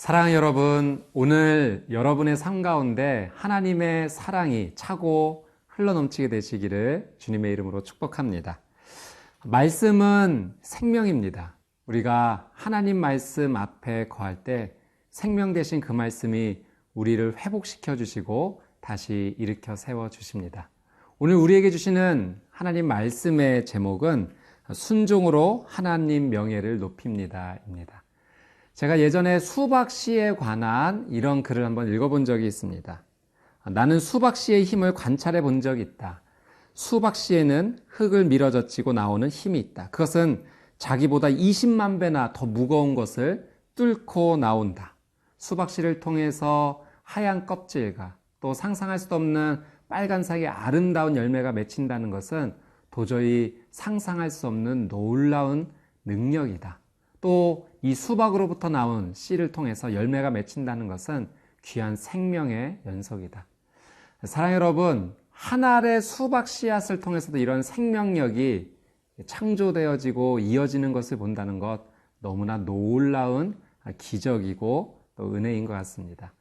사랑하는 여러분, 오늘 여러분의 삶 가운데 하나님의 사랑이 차고 흘러넘치게 되시기를 주님의 이름으로 축복합니다. 말씀은 생명입니다. 우리가 하나님 말씀 앞에 거할 때 생명 되신 그 말씀이 우리를 회복시켜 주시고 다시 일으켜 세워 주십니다. 오늘 우리에게 주시는 하나님 말씀의 제목은 순종으로 하나님 명예를 높입니다 입니다. 제가 예전에 수박씨에 관한 이런 글을 한번 읽어본 적이 있습니다. 나는 수박씨의 힘을 관찰해 본 적이 있다. 수박씨에는 흙을 밀어젖히고 나오는 힘이 있다. 그것은 자기보다 20만 배나 더 무거운 것을 뚫고 나온다. 수박씨를 통해서 하얀 껍질과 또 상상할 수도 없는 빨간색의 아름다운 열매가 맺힌다는 것은 도저히 상상할 수 없는 놀라운 능력이다. 또 이 수박으로부터 나온 씨를 통해서 열매가 맺힌다는 것은 귀한 생명의 연속이다. 사랑하는 여러분, 한 알의 수박 씨앗을 통해서도 이런 생명력이 창조되어지고 이어지는 것을 본다는 것 너무나 놀라운 기적이고 또 은혜인 것 같습니다.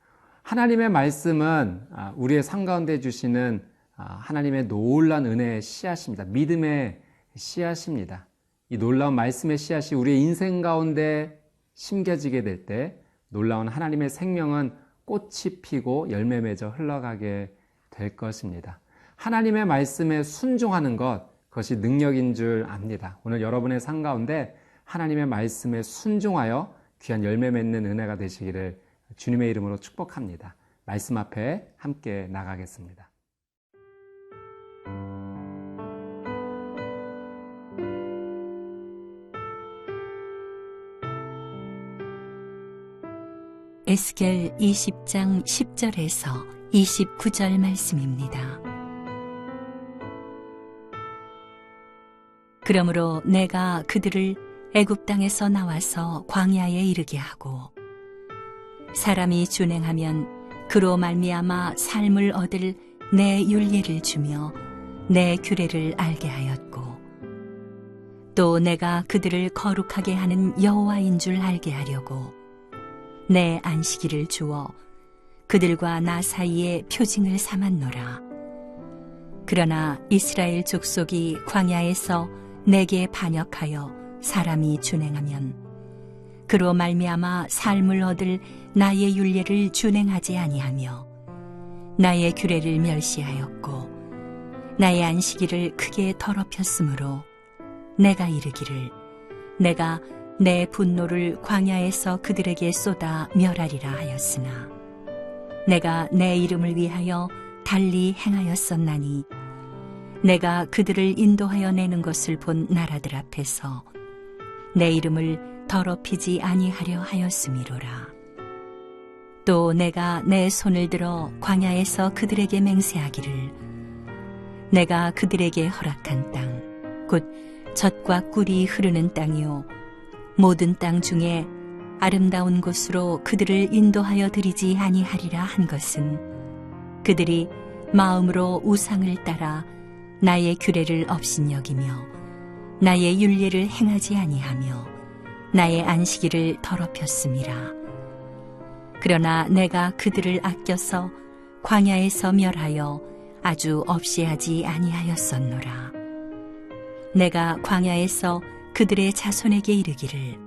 하나님의 말씀은 우리의 삶 가운데 주시는 하나님의 놀라운 은혜의 씨앗입니다. 믿음의 씨앗입니다. 이 놀라운 말씀의 씨앗이 우리의 인생 가운데 심겨지게 될 때 놀라운 하나님의 생명은 꽃이 피고 열매 맺어 흘러가게 될 것입니다. 하나님의 말씀에 순종하는 것, 그것이 능력인 줄 압니다. 오늘 여러분의 삶 가운데 하나님의 말씀에 순종하여 귀한 열매 맺는 은혜가 되시기를 주님의 이름으로 축복합니다. 말씀 앞에 함께 나가겠습니다. 에스겔 20장 10절에서 29절 말씀입니다. 그러므로 내가 그들을 애굽 땅에서 나와서 광야에 이르게 하고 사람이 준행하면 그로 말미암아 삶을 얻을 내 율례를 주며 내 규례를 알게 하였고 또 내가 그들을 거룩하게 하는 여호와인 줄 알게 하려고 내 안식일을 주어 그들과 나 사이에 표징을 삼았노라. 그러나 이스라엘 족속이 광야에서 내게 반역하여 사람이 준행하면 그로 말미암아 삶을 얻을 나의 율례를 준행하지 아니하며 나의 규례를 멸시하였고 나의 안식일을 크게 더럽혔으므로 내가 이르기를 내가 내 분노를 광야에서 그들에게 쏟아 멸하리라 하였으나 내가 내 이름을 위하여 달리 행하였었나니 내가 그들을 인도하여 내는 것을 본 나라들 앞에서 내 이름을 더럽히지 아니하려 하였음이로라. 또 내가 내 손을 들어 광야에서 그들에게 맹세하기를 내가 그들에게 허락한 땅 곧 젖과 꿀이 흐르는 땅이요 모든 땅 중에 아름다운 곳으로 그들을 인도하여 드리지 아니하리라 한 것은 그들이 마음으로 우상을 따라 나의 규례를 업신여기며 나의 율례를 행하지 아니하며 나의 안식일을 더럽혔음이라. 그러나 내가 그들을 아껴서 광야에서 멸하여 아주 없이 하지 아니하였었노라. 내가 광야에서 그들의 자손에게 이르기를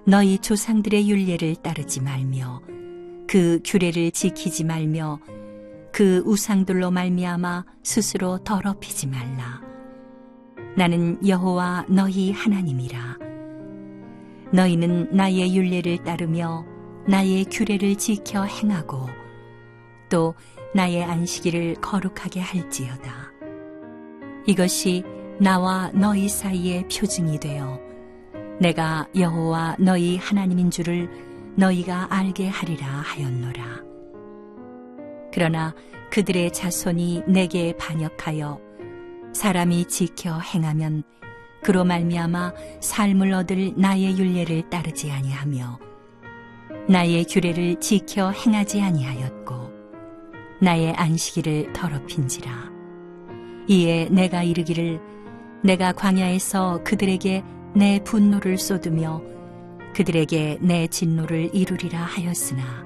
너희 조상들의 율례를 따르지 말며 그 규례를 지키지 말며 그 우상들로 말미암아 스스로 더럽히지 말라. 나는 여호와 너희 하나님이라. 너희는 나의 율례를 따르며 나의 규례를 지켜 행하고 또 나의 안식일을 거룩하게 할지어다. 이것이 나와 너희 사이의 표징이 되어 내가 여호와 너희 하나님인 줄을 너희가 알게 하리라 하였노라. 그러나 그들의 자손이 내게 반역하여 사람이 지켜 행하면 그로 말미암아 삶을 얻을 나의 율례를 따르지 아니하며 나의 규례를 지켜 행하지 아니하였고 나의 안식일을 더럽힌지라. 이에 내가 이르기를 내가 광야에서 그들에게 내 분노를 쏟으며 그들에게 내 진노를 이루리라 하였으나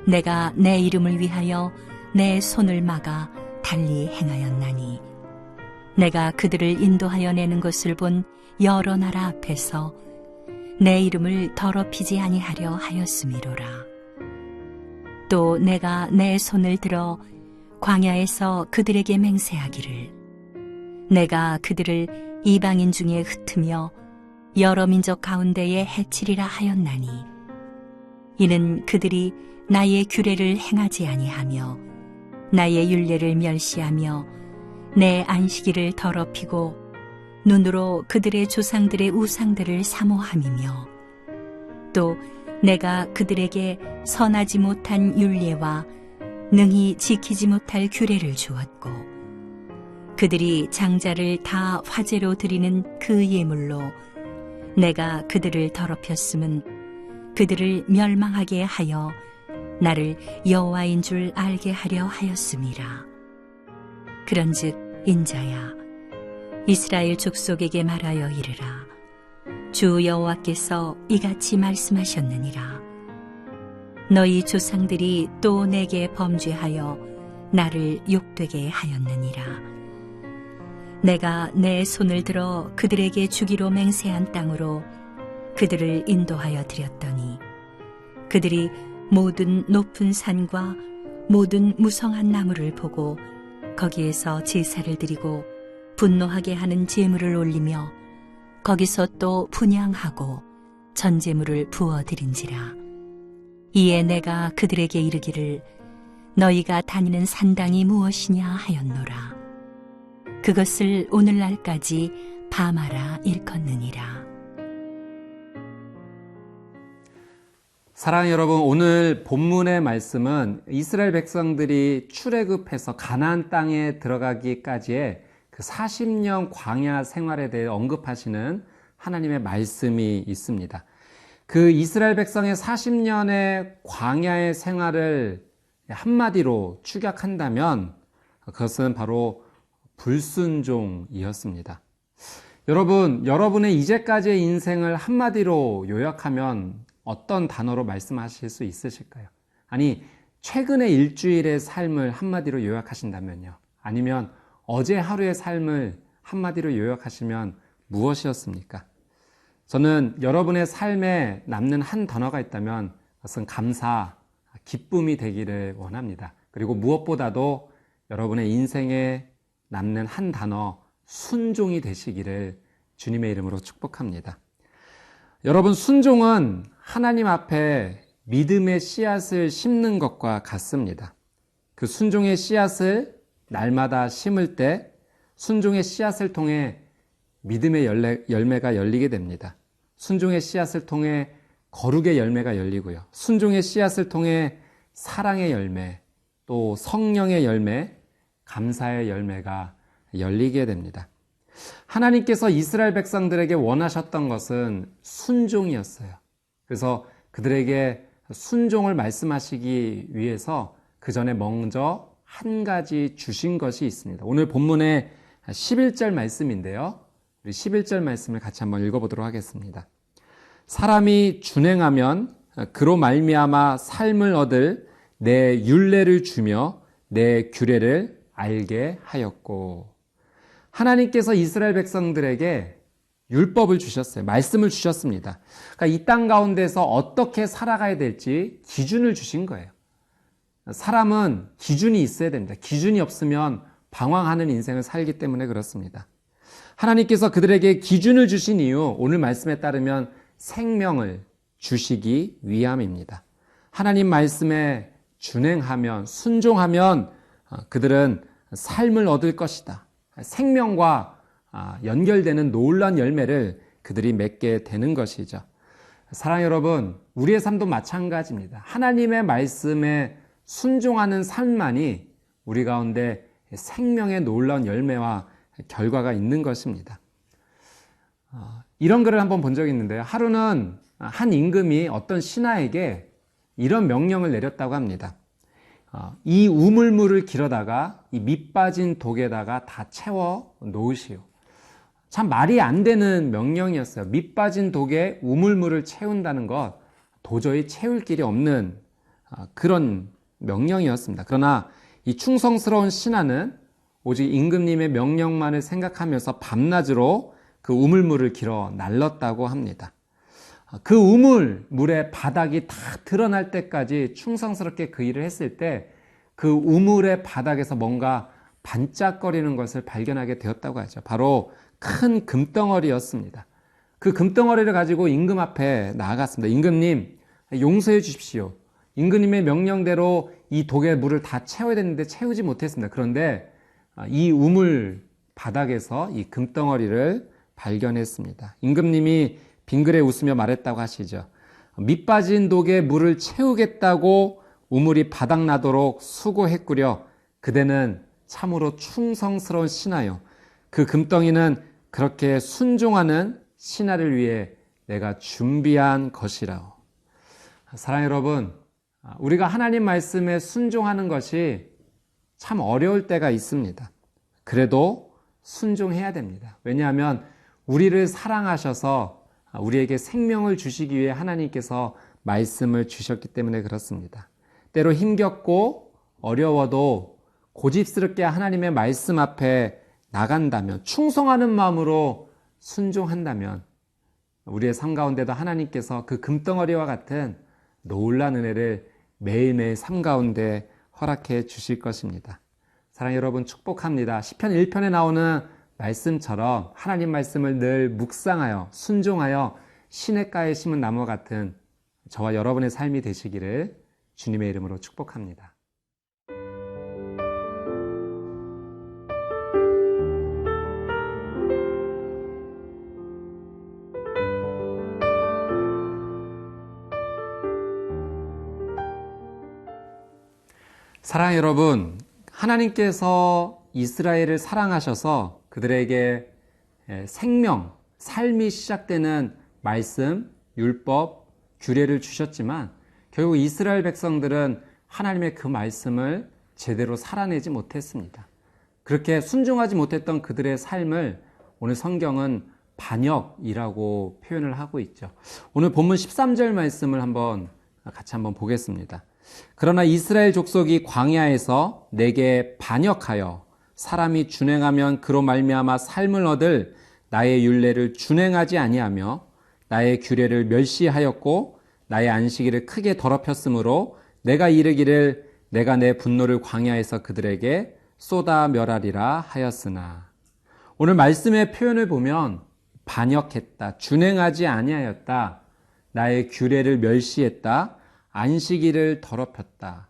내가 내 이름을 위하여 내 손을 막아 달리 행하였나니 내가 그들을 인도하여 내는 것을 본 여러 나라 앞에서 내 이름을 더럽히지 아니하려 하였음이로라. 또 내가 내 손을 들어 광야에서 그들에게 맹세하기를 내가 그들을 이방인 중에 흩으며 여러 민족 가운데에 해치리라 하였나니 이는 그들이 나의 규례를 행하지 아니하며 나의 율례를 멸시하며 내 안식일을 더럽히고 눈으로 그들의 조상들의 우상들을 사모함이며 또 내가 그들에게 선하지 못한 율례와 능히 지키지 못할 규례를 주었고 그들이 장자를 다 화제로 드리는 그 예물로 내가 그들을 더럽혔음은 그들을 멸망하게 하여 나를 여호와인 줄 알게 하려 하였음이라. 그런즉 인자야 이스라엘 족속에게 말하여 이르라. 주 여호와께서 이같이 말씀하셨느니라. 너희 조상들이 또 내게 범죄하여 나를 욕되게 하였느니라. 내가 내 손을 들어 그들에게 주기로 맹세한 땅으로 그들을 인도하여 드렸더니 그들이 모든 높은 산과 모든 무성한 나무를 보고 거기에서 제사를 드리고 분노하게 하는 제물을 올리며 거기서 또 분향하고 전제물을 부어드린지라. 이에 내가 그들에게 이르기를 너희가 다니는 산당이 무엇이냐 하였노라. 그것을 오늘날까지 바마라 일컫느니라. 사랑하는 여러분, 오늘 본문의 말씀은 이스라엘 백성들이 출애굽해서 가나안 땅에 들어가기까지의 그 40년 광야 생활에 대해 언급하시는 하나님의 말씀이 있습니다. 그 이스라엘 백성의 40년의 광야의 생활을 한마디로 축약한다면 그것은 바로 불순종이었습니다. 여러분, 여러분의 이제까지의 인생을 한마디로 요약하면 어떤 단어로 말씀하실 수 있으실까요? 아니, 최근의 일주일의 삶을 한마디로 요약하신다면요. 아니면 어제 하루의 삶을 한마디로 요약하시면 무엇이었습니까? 저는 여러분의 삶에 남는 한 단어가 있다면 그것은 감사, 기쁨이 되기를 원합니다. 그리고 무엇보다도 여러분의 인생에 남는 한 단어, 순종이 되시기를 주님의 이름으로 축복합니다. 여러분, 순종은 하나님 앞에 믿음의 씨앗을 심는 것과 같습니다. 그 순종의 씨앗을 날마다 심을 때 순종의 씨앗을 통해 믿음의 열매가 열리게 됩니다. 순종의 씨앗을 통해 거룩의 열매가 열리고요. 순종의 씨앗을 통해 사랑의 열매, 또 성령의 열매, 감사의 열매가 열리게 됩니다. 하나님께서 이스라엘 백성들에게 원하셨던 것은 순종이었어요. 그래서 그들에게 순종을 말씀하시기 위해서 그 전에 먼저 한 가지 주신 것이 있습니다. 오늘 본문의 11절 말씀인데요. 우리 11절 말씀을 같이 한번 읽어보도록 하겠습니다. 사람이 준행하면 그로 말미암아 삶을 얻을 내 율례를 주며 내 규례를 알게 하였고. 하나님께서 이스라엘 백성들에게 율법을 주셨어요. 말씀을 주셨습니다. 그러니까 이 땅 가운데서 어떻게 살아가야 될지 기준을 주신 거예요. 사람은 기준이 있어야 됩니다. 기준이 없으면 방황하는 인생을 살기 때문에 그렇습니다. 하나님께서 그들에게 기준을 주신 이유, 오늘 말씀에 따르면 생명을 주시기 위함입니다. 하나님 말씀에 준행하면, 순종하면 그들은 삶을 얻을 것이다. 생명과 연결되는 놀라운 열매를 그들이 맺게 되는 것이죠. 사랑하는 여러분, 우리의 삶도 마찬가지입니다. 하나님의 말씀에 순종하는 삶만이 우리 가운데 생명의 놀라운 열매와 결과가 있는 것입니다. 이런 글을 한번 본 적이 있는데요. 하루는 한 임금이 어떤 신하에게 이런 명령을 내렸다고 합니다. 이 우물물을 길어다가 이 밑 빠진 독에다가 다 채워 놓으시오. 참 말이 안 되는 명령이었어요. 밑 빠진 독에 우물물을 채운다는 것, 도저히 채울 길이 없는 그런 명령이었습니다. 그러나 이 충성스러운 신하는 오직 임금님의 명령만을 생각하면서 밤낮으로 그 우물물을 길어 날렀다고 합니다. 그 우물물의 바닥이 다 드러날 때까지 충성스럽게 그 일을 했을 때 그 우물의 바닥에서 뭔가 반짝거리는 것을 발견하게 되었다고 하죠. 바로 큰 금덩어리였습니다. 그 금덩어리를 가지고 임금 앞에 나아갔습니다. 임금님, 용서해 주십시오. 임금님의 명령대로 이 독의 물을 다 채워야 되는데 채우지 못했습니다. 그런데 이 우물 바닥에서 이 금덩어리를 발견했습니다. 임금님이 빙그레 웃으며 말했다고 하시죠. 밑 빠진 독에 물을 채우겠다고 우물이 바닥나도록 수고했구려. 그대는 참으로 충성스러운 신하요. 그 금덩이는 그렇게 순종하는 신하를 위해 내가 준비한 것이라오. 사랑하는 여러분, 우리가 하나님 말씀에 순종하는 것이 참 어려울 때가 있습니다. 그래도 순종해야 됩니다. 왜냐하면 우리를 사랑하셔서 우리에게 생명을 주시기 위해 하나님께서 말씀을 주셨기 때문에 그렇습니다. 때로 힘겹고 어려워도 고집스럽게 하나님의 말씀 앞에 나간다면, 충성하는 마음으로 순종한다면 우리의 삶 가운데도 하나님께서 그 금덩어리와 같은 놀라운 은혜를 매일매일 삶 가운데 허락해 주실 것입니다. 사랑하는 여러분, 축복합니다. 시편 1편에 나오는 말씀처럼 하나님 말씀을 늘 묵상하여 순종하여 시냇가에 심은 나무와 같은 저와 여러분의 삶이 되시기를 주님의 이름으로 축복합니다. 사랑하는 여러분, 하나님께서 이스라엘을 사랑하셔서 그들에게 생명, 삶이 시작되는 말씀, 율법, 규례를 주셨지만 결국 이스라엘 백성들은 하나님의 그 말씀을 제대로 살아내지 못했습니다. 그렇게 순종하지 못했던 그들의 삶을 오늘 성경은 반역이라고 표현을 하고 있죠. 오늘 본문 13절 말씀을 같이 한번 보겠습니다. 그러나 이스라엘 족속이 광야에서 내게 반역하여 사람이 준행하면 그로 말미암아 삶을 얻을 나의 율례를 준행하지 아니하며 나의 규례를 멸시하였고 나의 안식일을 크게 더럽혔으므로 내가 이르기를 내가 내 분노를 광야에서 그들에게 쏟아 멸하리라 하였으나. 오늘 말씀의 표현을 보면 반역했다, 준행하지 아니하였다, 나의 규례를 멸시했다, 안식일을 더럽혔다,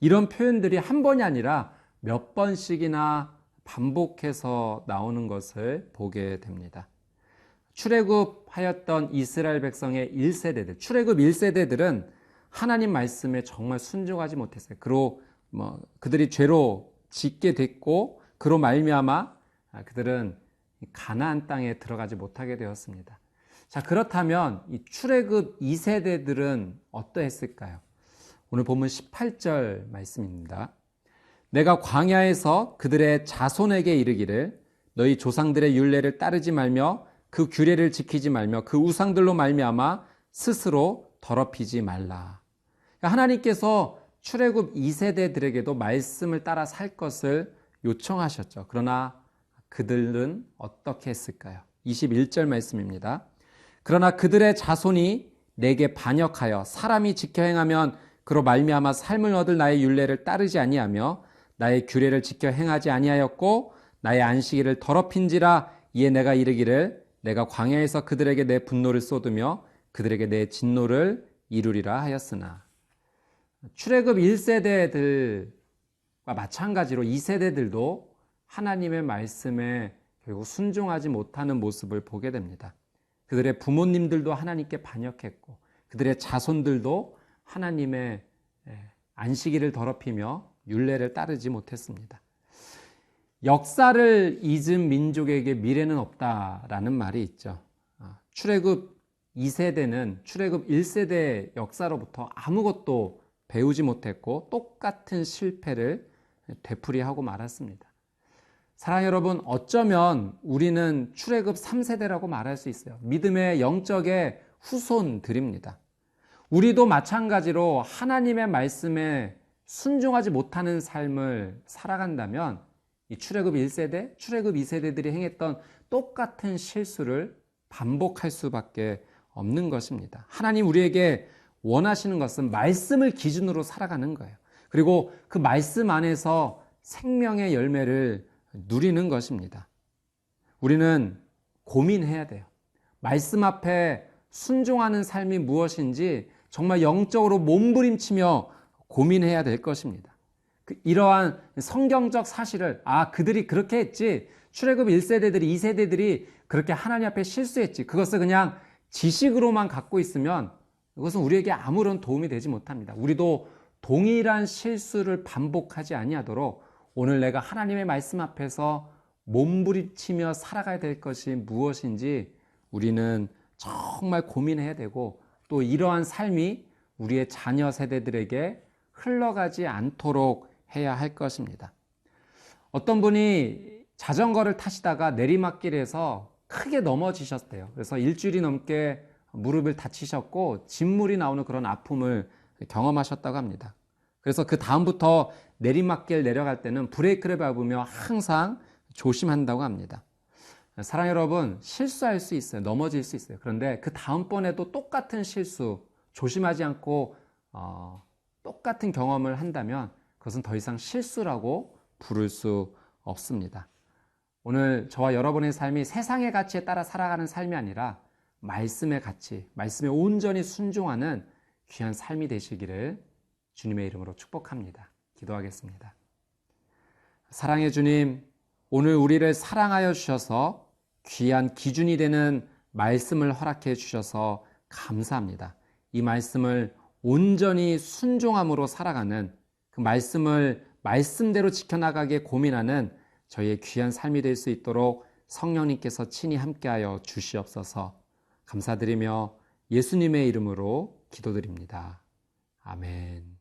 이런 표현들이 한 번이 아니라 몇 번씩이나 반복해서 나오는 것을 보게 됩니다. 출애굽하였던 이스라엘 백성의 1세대들, 출애굽 1세대들은 하나님 말씀에 정말 순종하지 못했어요. 그로 그들이 죄로 짓게 됐고 그로 말미암아 그들은 가나안 땅에 들어가지 못하게 되었습니다. 자, 그렇다면 이 출애굽 2세대들은 어떠했을까요? 오늘 본문 18절 말씀입니다. 내가 광야에서 그들의 자손에게 이르기를 너희 조상들의 율례를 따르지 말며 그 규례를 지키지 말며 그 우상들로 말미암아 스스로 더럽히지 말라. 하나님께서 출애굽 2세대들에게도 말씀을 따라 살 것을 요청하셨죠. 그러나 그들은 어떻게 했을까요? 21절 말씀입니다. 그러나 그들의 자손이 내게 반역하여 사람이 지켜 행하면 그로 말미암아 삶을 얻을 나의 율례를 따르지 아니하며 나의 규례를 지켜 행하지 아니하였고 나의 안식일을 더럽힌지라. 이에 내가 이르기를 내가 광야에서 그들에게 내 분노를 쏟으며 그들에게 내 진노를 이루리라 하였으나. 출애굽 1세대들과 마찬가지로 2세대들도 하나님의 말씀에 결국 순종하지 못하는 모습을 보게 됩니다. 그들의 부모님들도 하나님께 반역했고 그들의 자손들도 하나님의 안식일을 더럽히며 율례를 따르지 못했습니다. 역사를 잊은 민족에게 미래는 없다라는 말이 있죠. 출애굽 2세대는 출애굽 1세대 역사로부터 아무것도 배우지 못했고 똑같은 실패를 되풀이하고 말았습니다. 사랑하는 여러분, 어쩌면 우리는 출애굽 3세대라고 말할 수 있어요. 믿음의 영적의 후손들입니다. 우리도 마찬가지로 하나님의 말씀에 순종하지 못하는 삶을 살아간다면 이 출애굽 1세대, 출애굽 2세대들이 행했던 똑같은 실수를 반복할 수밖에 없는 것입니다. 하나님 우리에게 원하시는 것은 말씀을 기준으로 살아가는 거예요. 그리고 그 말씀 안에서 생명의 열매를 누리는 것입니다. 우리는 고민해야 돼요. 말씀 앞에 순종하는 삶이 무엇인지 정말 영적으로 몸부림치며 고민해야 될 것입니다. 이러한 성경적 사실을 그들이 그렇게 했지, 출애굽 1세대들이 2세대들이 그렇게 하나님 앞에 실수했지, 그것을 그냥 지식으로만 갖고 있으면 그것은 우리에게 아무런 도움이 되지 못합니다. 우리도 동일한 실수를 반복하지 아니하도록 오늘 내가 하나님의 말씀 앞에서 몸부림치며 살아가야 될 것이 무엇인지 우리는 정말 고민해야 되고, 또 이러한 삶이 우리의 자녀 세대들에게 흘러가지 않도록 해야 할 것입니다. 어떤 분이 자전거를 타시다가 내리막길에서 크게 넘어지셨대요. 그래서 일주일이 넘게 무릎을 다치셨고 진물이 나오는 그런 아픔을 경험하셨다고 합니다. 그래서 그 다음부터 내리막길 내려갈 때는 브레이크를 밟으며 항상 조심한다고 합니다. 사랑하는 여러분, 실수할 수 있어요. 넘어질 수 있어요. 그런데 그 다음번에도 똑같은 실수, 조심하지 않고 똑같은 경험을 한다면 그것은 더 이상 실수라고 부를 수 없습니다. 오늘 저와 여러분의 삶이 세상의 가치에 따라 살아가는 삶이 아니라 말씀의 가치, 말씀에 온전히 순종하는 귀한 삶이 되시기를 주님의 이름으로 축복합니다. 기도하겠습니다. 사랑의 주님, 오늘 우리를 사랑하여 주셔서 귀한 기준이 되는 말씀을 허락해 주셔서 감사합니다. 이 말씀을 온전히 순종함으로 살아가는, 그 말씀을 말씀대로 지켜나가게 고민하는 저희의 귀한 삶이 될 수 있도록 성령님께서 친히 함께하여 주시옵소서. 감사드리며 예수님의 이름으로 기도드립니다. 아멘.